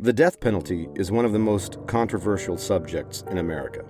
The death penalty is one of the most controversial subjects in America.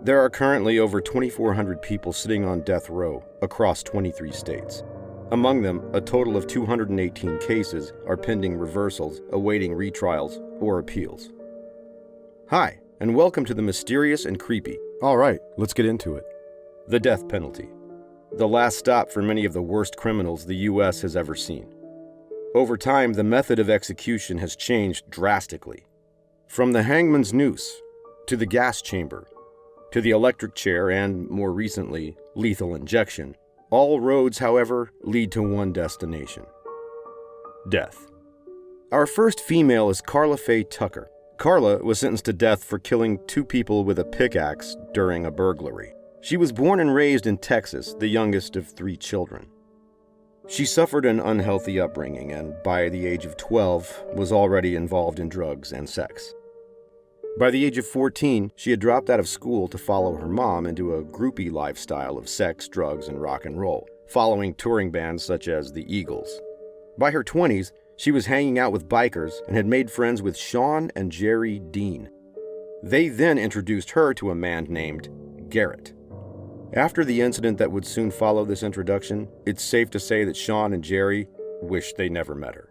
There are currently over 2,400 people sitting on death row across 23 states. Among them, a total of 218 cases are pending reversals, awaiting retrials or appeals. Hi, and welcome to the mysterious and creepy. All right, let's get into it. The death penalty. The last stop for many of the worst criminals the U.S. has ever seen. Over time, the method of execution has changed drastically. From the hangman's noose, to the gas chamber, to the electric chair, and, more recently, lethal injection. All roads, however, lead to one destination: death. Our first female is Karla Faye Tucker. Karla was sentenced to death for killing 2 people with a pickaxe during a burglary. She was born and raised in Texas, the youngest of 3 children. She suffered an unhealthy upbringing and, by the age of 12, was already involved in drugs and sex. By the age of 14, she had dropped out of school to follow her mom into a groupie lifestyle of sex, drugs, and rock and roll, following touring bands such as the Eagles. By her 20s, she was hanging out with bikers and had made friends with Sean and Jerry Dean. They then introduced her to a man named Garrett. After the incident that would soon follow this introduction, it's safe to say that Sean and Jerry wished they never met her.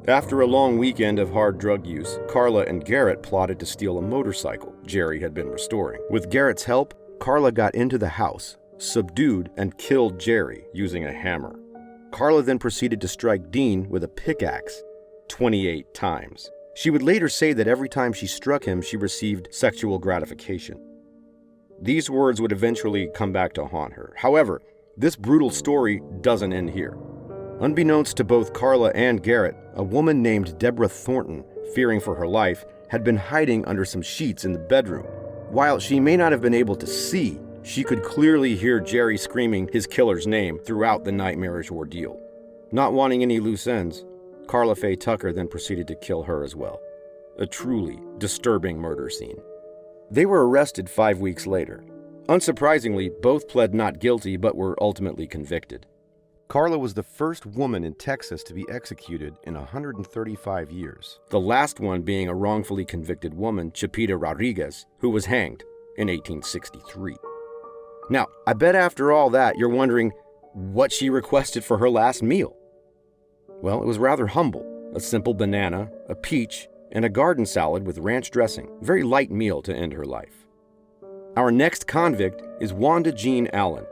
After a long weekend of hard drug use, Karla and Garrett plotted to steal a motorcycle Jerry had been restoring. With Garrett's help, Karla got into the house, subdued, and killed Jerry using a hammer. Karla then proceeded to strike Dean with a pickaxe 28 times. She would later say that every time she struck him, she received sexual gratification. These words would eventually come back to haunt her. However, this brutal story doesn't end here. Unbeknownst to both Karla and Garrett, a woman named Deborah Thornton, fearing for her life, had been hiding under some sheets in the bedroom. While she may not have been able to see, she could clearly hear Jerry screaming his killer's name throughout the nightmarish ordeal. Not wanting any loose ends, Karla Faye Tucker then proceeded to kill her as well. A truly disturbing murder scene. They were arrested 5 weeks later. Unsurprisingly, both pled not guilty but were ultimately convicted. Karla was the first woman in Texas to be executed in 135 years, the last one being a wrongfully convicted woman, Chipita Rodriguez, who was hanged in 1863. Now, I bet after all that you're wondering what she requested for her last meal. Well, it was rather humble: a simple banana, a peach, and a garden salad with ranch dressing. A very light meal to end her life. Our next convict is Wanda Jean Allen.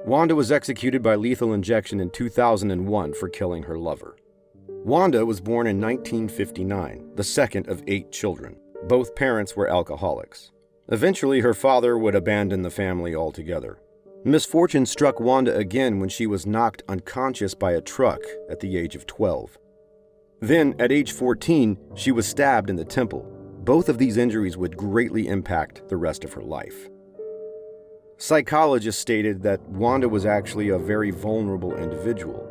Wanda was executed by lethal injection in 2001 for killing her lover. Wanda was born in 1959, the second of 8 children. Both parents were alcoholics. Eventually, her father would abandon the family altogether. Misfortune struck Wanda again when she was knocked unconscious by a truck at the age of 12. Then, at age 14, she was stabbed in the temple. Both of these injuries would greatly impact the rest of her life. Psychologists stated that Wanda was actually a very vulnerable individual.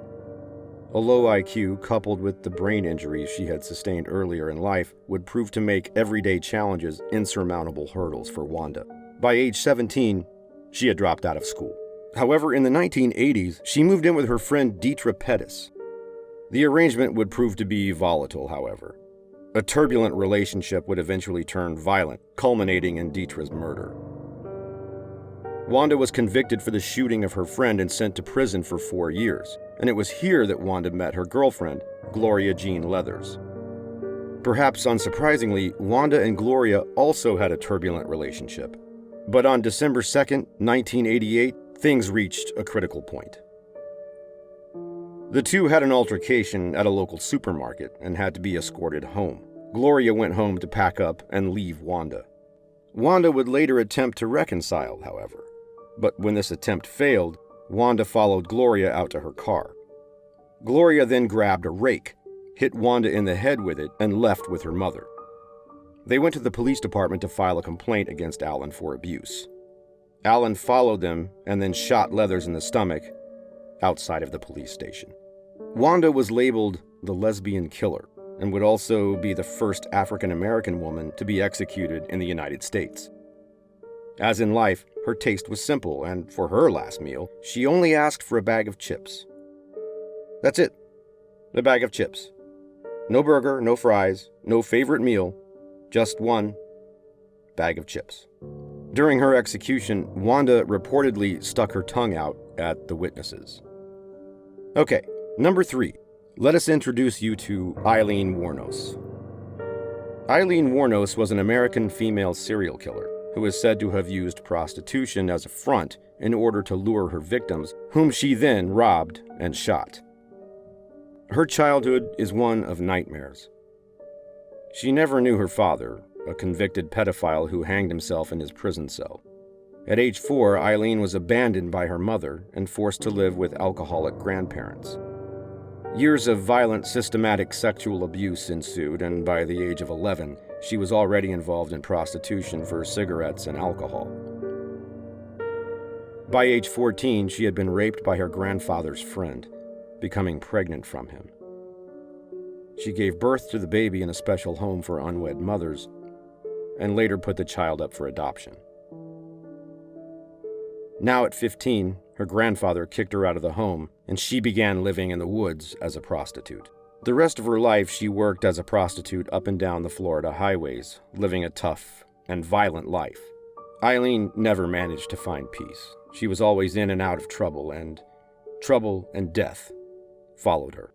A low IQ, coupled with the brain injuries she had sustained earlier in life, would prove to make everyday challenges insurmountable hurdles for Wanda. By age 17, she had dropped out of school. However, in the 1980s, she moved in with her friend Deetra Pettis. The arrangement would prove to be volatile, however. A turbulent relationship would eventually turn violent, culminating in Deetra's murder. Wanda was convicted for the shooting of her friend and sent to prison for 4 years, and it was here that Wanda met her girlfriend, Gloria Jean Leathers. Perhaps unsurprisingly, Wanda and Gloria also had a turbulent relationship. But on December 2nd, 1988, things reached a critical point. The two had an altercation at a local supermarket and had to be escorted home. Gloria went home to pack up and leave Wanda. Wanda would later attempt to reconcile, however. But when this attempt failed, Wanda followed Gloria out to her car. Gloria then grabbed a rake, hit Wanda in the head with it, and left with her mother. They went to the police department to file a complaint against Allen for abuse. Allen followed them and then shot Leathers in the stomach outside of the police station. Wanda was labeled the lesbian killer and would also be the first African-American woman to be executed in the United States. As in life, her taste was simple, and for her last meal, she only asked for a bag of chips. That's it, a bag of chips. No burger, no fries, no favorite meal, just one bag of chips. During her execution, Wanda reportedly stuck her tongue out at the witnesses. Okay, number 3. Let us introduce you to Aileen Wuornos. Aileen Wuornos was an American female serial killer who is said to have used prostitution as a front in order to lure her victims, whom she then robbed and shot. Her childhood is one of nightmares. She never knew her father, a convicted pedophile who hanged himself in his prison cell. At age 4, Aileen was abandoned by her mother and forced to live with alcoholic grandparents. Years of violent, systematic sexual abuse ensued, and by the age of 11, she was already involved in prostitution for cigarettes and alcohol. By age 14, she had been raped by her grandfather's friend, becoming pregnant from him. She gave birth to the baby in a special home for unwed mothers, and later put the child up for adoption. Now at 15, her grandfather kicked her out of the home, and she began living in the woods as a prostitute. The rest of her life, she worked as a prostitute up and down the Florida highways, living a tough and violent life. Aileen never managed to find peace. She was always in and out of trouble and death followed her.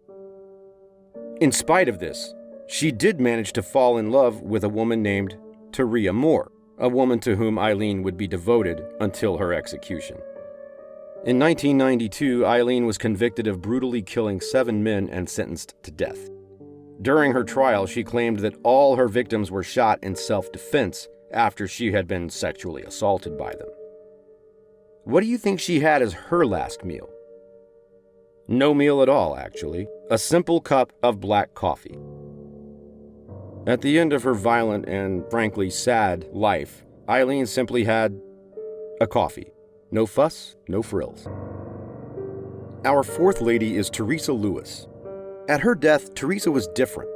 In spite of this, she did manage to fall in love with a woman named Teresa Moore, a woman to whom Aileen would be devoted until her execution. In 1992, Aileen was convicted of brutally killing 7 men and sentenced to death. During her trial, she claimed that all her victims were shot in self-defense after she had been sexually assaulted by them. What do you think she had as her last meal? No meal at all, actually. A simple cup of black coffee. At the end of her violent and, frankly, sad life, Aileen simply had a coffee. No fuss, no frills. Our 4th lady is Teresa Lewis. At her death, Teresa was different.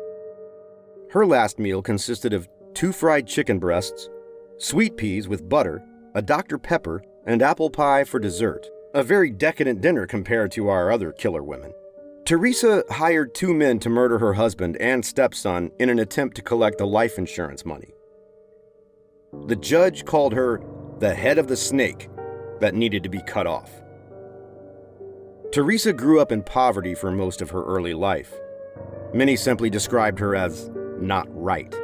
Her last meal consisted of 2 fried chicken breasts, sweet peas with butter, a Dr. Pepper, and apple pie for dessert. A very decadent dinner compared to our other killer women. Teresa hired 2 men to murder her husband and stepson in an attempt to collect the life insurance money. The judge called her the head of the snake that needed to be cut off. Teresa grew up in poverty for most of her early life. Many simply described her as not right.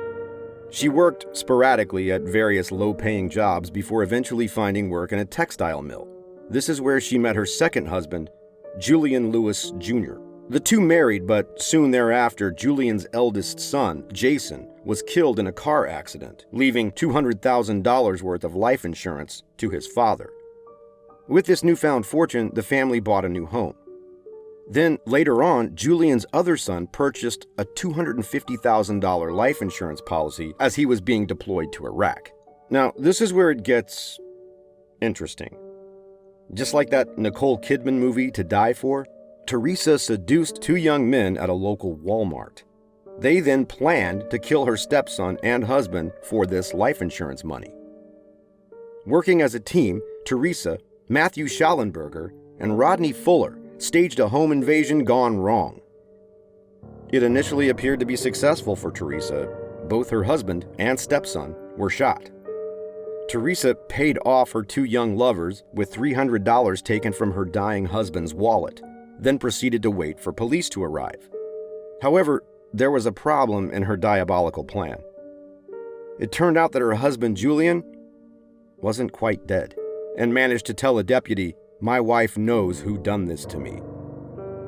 She worked sporadically at various low-paying jobs before eventually finding work in a textile mill. This is where she met her second husband, Julian Lewis Jr. The 2 married, but soon thereafter, Julian's eldest son, Jason, was killed in a car accident, leaving $200,000 worth of life insurance to his father. With this newfound fortune, the family bought a new home. Then, later on, Julian's other son purchased a $250,000 life insurance policy as he was being deployed to Iraq. Now, this is where it gets interesting. Just like that Nicole Kidman movie, To Die For, Teresa seduced 2 young men at a local Walmart. They then planned to kill her stepson and husband for this life insurance money. Working as a team, Teresa, Matthew Schallenberger, and Rodney Fuller staged a home invasion gone wrong. It initially appeared to be successful for Teresa. Both her husband and stepson were shot. Teresa paid off her 2 young lovers with $300 taken from her dying husband's wallet, then proceeded to wait for police to arrive. However, there was a problem in her diabolical plan. It turned out that her husband, Julian, wasn't quite dead, and managed to tell a deputy, "My wife knows who done this to me."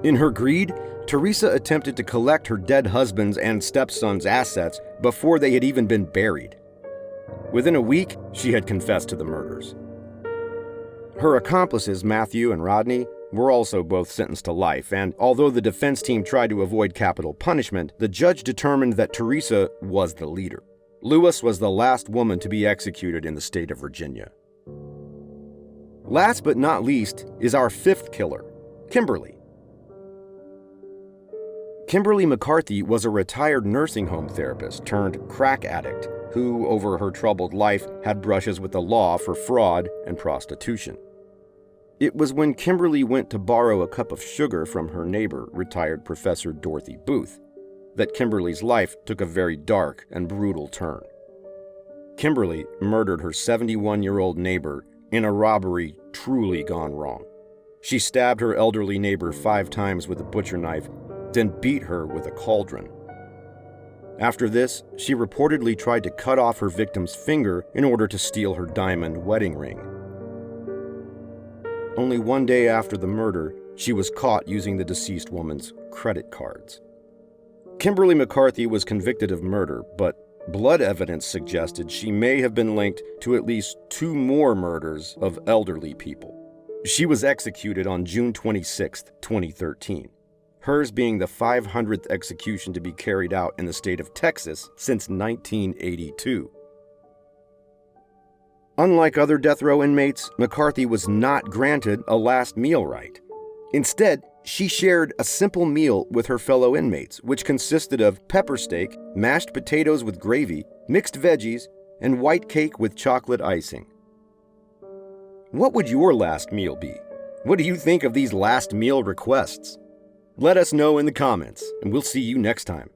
In her greed, Teresa attempted to collect her dead husband's and stepson's assets before they had even been buried. Within a week, she had confessed to the murders. Her accomplices, Matthew and Rodney, were also both sentenced to life, and although the defense team tried to avoid capital punishment, the judge determined that Teresa was the leader. Lewis was the last woman to be executed in the state of Virginia. Last but not least is our 5th killer, Kimberly. Kimberly McCarthy was a retired nursing home therapist turned crack addict who, over her troubled life, had brushes with the law for fraud and prostitution. It was when Kimberly went to borrow a cup of sugar from her neighbor, retired Professor Dorothy Booth, that Kimberly's life took a very dark and brutal turn. Kimberly murdered her 71-year-old neighbor in a robbery truly gone wrong. She stabbed her elderly neighbor 5 times with a butcher knife, then beat her with a cauldron. After this, she reportedly tried to cut off her victim's finger in order to steal her diamond wedding ring. Only one day after the murder, she was caught using the deceased woman's credit cards. Kimberly McCarthy was convicted of murder, but blood evidence suggested she may have been linked to at least 2 more murders of elderly people. She was executed on June 26, 2013, hers being the 500th execution to be carried out in the state of Texas since 1982. Unlike other death row inmates, McCarthy was not granted a last meal right. Instead, she shared a simple meal with her fellow inmates, which consisted of pepper steak, mashed potatoes with gravy, mixed veggies, and white cake with chocolate icing. What would your last meal be? What do you think of these last meal requests? Let us know in the comments, and we'll see you next time.